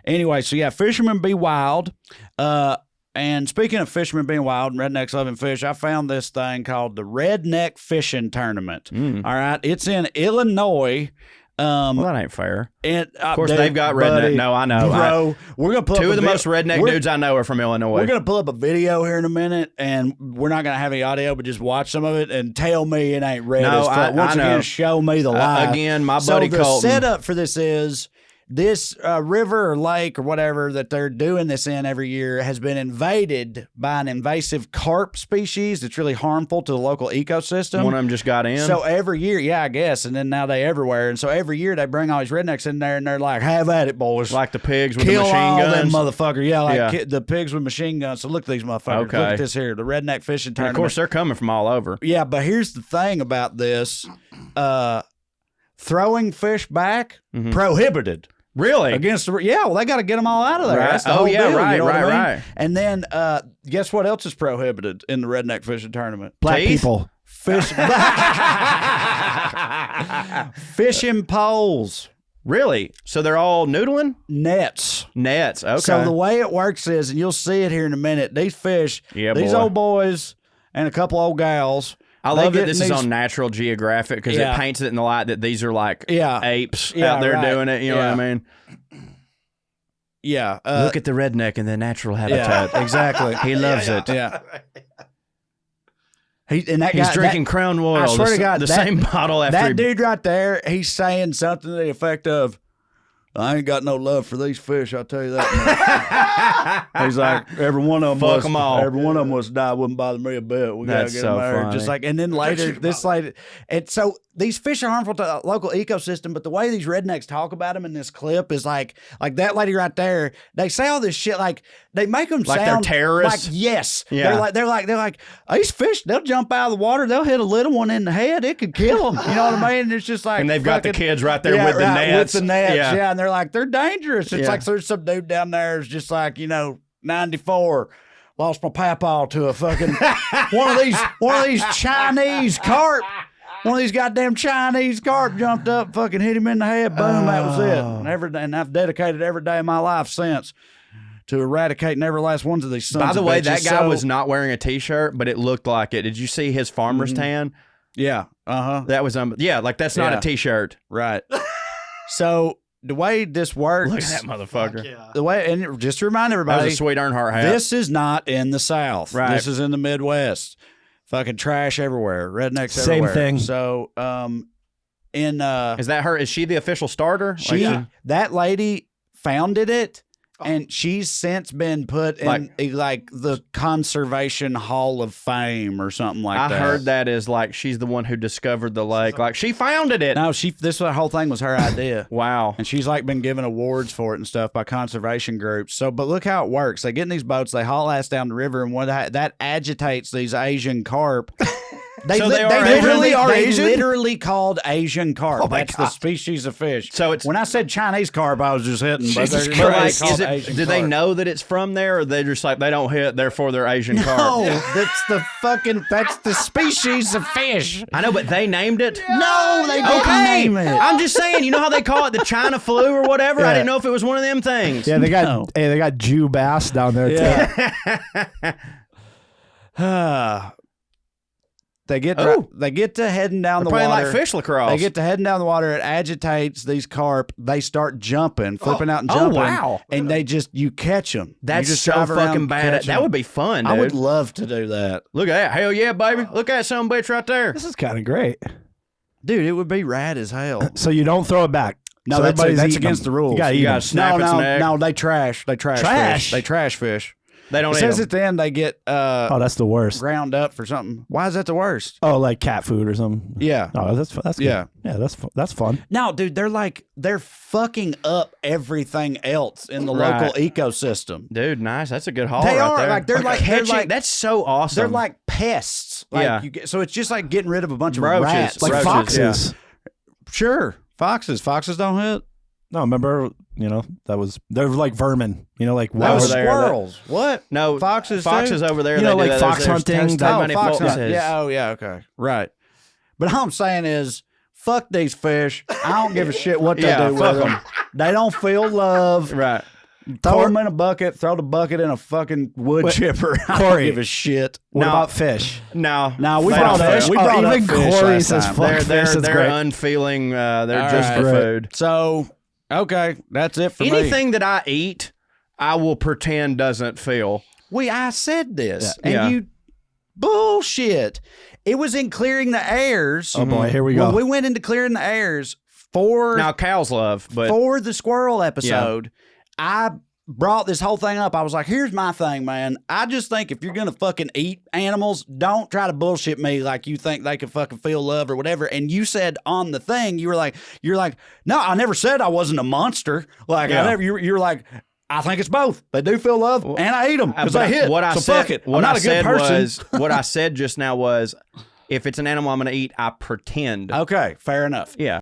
Anyway, so yeah, fishermen be wild. And speaking of fishermen being wild and rednecks loving fish, I found this thing called the Redneck Fishing Tournament. All right, it's in Illinois. Well, that ain't fair. Of course, they've got redneck. No, I know. Bro, we're going to pull two up of the most redneck dudes I know are from Illinois. We're going to pull up a video here in a minute, and we're not going to have any audio, but just watch some of it and tell me it ain't red as fuck. Once again, show me the lie. Again, my buddy Colton. So the setup for this is this river or lake or whatever that they're doing this in every year has been invaded by an invasive carp species that's really harmful to the local ecosystem. One of them just got in. So every year, yeah, I guess, and then now they everywhere. And so every year they bring all these rednecks in there and they're like, have at it, boys. Like the pigs with the machine guns. Kill all them motherfuckers. Yeah, like the pigs with machine guns. So look at these motherfuckers. Okay. Look at this here, the Redneck Fishing Tournament. And of course, they're coming from all over. Yeah, but here's the thing about this. Throwing fish back, prohibited. Really? Against the well, they got to get them all out of there. Right. That's the whole deal, right, you know right, what I mean? right. And then guess what else is prohibited in the Redneck Fishing Tournament? Black people. Fishing poles. Really? So they're all noodling? Nets. Okay. So the way it works is, and you'll see it here in a minute, these fish, these old boys and a couple old gals. I love that this is on Natural Geographic because it paints it in the light that these are like apes out there doing it. You know what I mean? Yeah. Look at the redneck in the natural habitat. Yeah, exactly. He loves it. Yeah. He's drinking Crown Royal. I swear to God, the same bottle after that dude right there, he's saying something to the effect of, I ain't got no love for these fish, I'll tell you that. He's like, every one of them must die. Wouldn't bother me a bit. We gotta get them there. Just like, and then later, and so these fish are harmful to the local ecosystem. But the way these rednecks talk about them in this clip is like that lady right there. They say all this shit like they make them like sound they're terrorists. Like yes, they're like these fish. They'll jump out of the water. They'll hit a little one in the head. It could kill them. You know what I mean? It's just like, and they've got the kids right there with the nets. With the nets, yeah. And they're like, they're dangerous. It's like there's some dude down there is just like, 94. Lost my papaw to a fucking one of these Chinese carp. One of these goddamn Chinese carp jumped up, fucking hit him in the head. Boom, that was it. And I've dedicated every day of my life since to eradicating every last one of these sons By the of way, bitches. that guy was not wearing a T-shirt, but it looked like it. Did you see his farmer's tan? Yeah. That was like that's not a T-shirt. Right. So the way this works, look at that motherfucker. Yeah. The way, and just to remind everybody, that was a sweet Earnhardt hat. This is not in the South. Right. This is in the Midwest. Fucking trash everywhere. Rednecks everywhere. Same thing. So, is that her? Is she the official starter? That lady founded it, and she's since been put in like the Conservation Hall of Fame or something like that. I heard that is like she's the one who discovered the lake. Like she founded it. No, this whole thing was her idea. Wow. And she's like been given awards for it and stuff by conservation groups. So, but look how it works. They get in these boats, they haul ass down the river, and that agitates these Asian carp. They literally called Asian carp. That's the species of fish. So it's when I said Chinese carp, I was just hitting. But do they know that it's from there, or they just like they don't hit, therefore they're Asian carp? No, that's the species of fish. I know, but they named it. No, they didn't name it. I'm just saying. You know how they call it the China flu or whatever? Yeah. I didn't know if it was one of them things. Yeah, they got Jew bass down there too. They get to heading down the water. Playing like fish lacrosse. They get to heading down the water. It agitates these carp. They start jumping, flipping out and jumping. Oh, wow. And you catch them. That's just so fucking bad. That would be fun, dude. I would love to do that. Look at that. Hell yeah, baby. Look at that son of a bitch right there. This is kind of great. Dude, it would be rad as hell. So you don't throw it back. No, so that's against the rules. You gotta snap its neck. No, they trash. They trash fish. They trash fish. They don't. It says at the end they get that's the worst. Ground up for something. Why is that the worst? Oh, like cat food or something. Yeah. Oh, that's good. Yeah, that's fun. No, dude, they're fucking up everything else in the local ecosystem. Dude, nice. That's a good haul. They right are there. like they're like that's so awesome. They're like pests. Like so it's just like getting rid of a bunch of roaches, rats, like foxes. Yeah. Sure, foxes. Foxes don't hit. No, remember, they're like vermin, like that was squirrels. What? No, foxes over there. Like fox hunting. Fox hunting. Yeah, okay. Right. But all I'm saying is, fuck these fish. I don't give a shit what they do with them. They don't feel love. Right. Throw them in a bucket. Throw the bucket in a fucking wood chipper. I don't give a shit. What about fish? No, we brought fish. We brought even Corey says fuck fish. They're unfeeling. They're just for food. So okay, that's it for me. Anything that I eat, I will pretend doesn't feel. I said this, and you bullshit. It was in Clearing the Airs. Oh boy, here we go. When we went into Clearing the Airs for now cows love, but for the squirrel episode, I brought this whole thing up. I was like, here's my thing, man. I just think if you're gonna fucking eat animals, don't try to bullshit me like you think they can fucking feel love or whatever. And you said on the thing, you're like, no, I never said I wasn't a monster. Like you're like, I think it's both. They do feel love, and I eat them because they hit. What I said, fuck it. What I said was, what I said just now was, if it's an animal I'm going to eat, I pretend. Okay, fair enough. Yeah.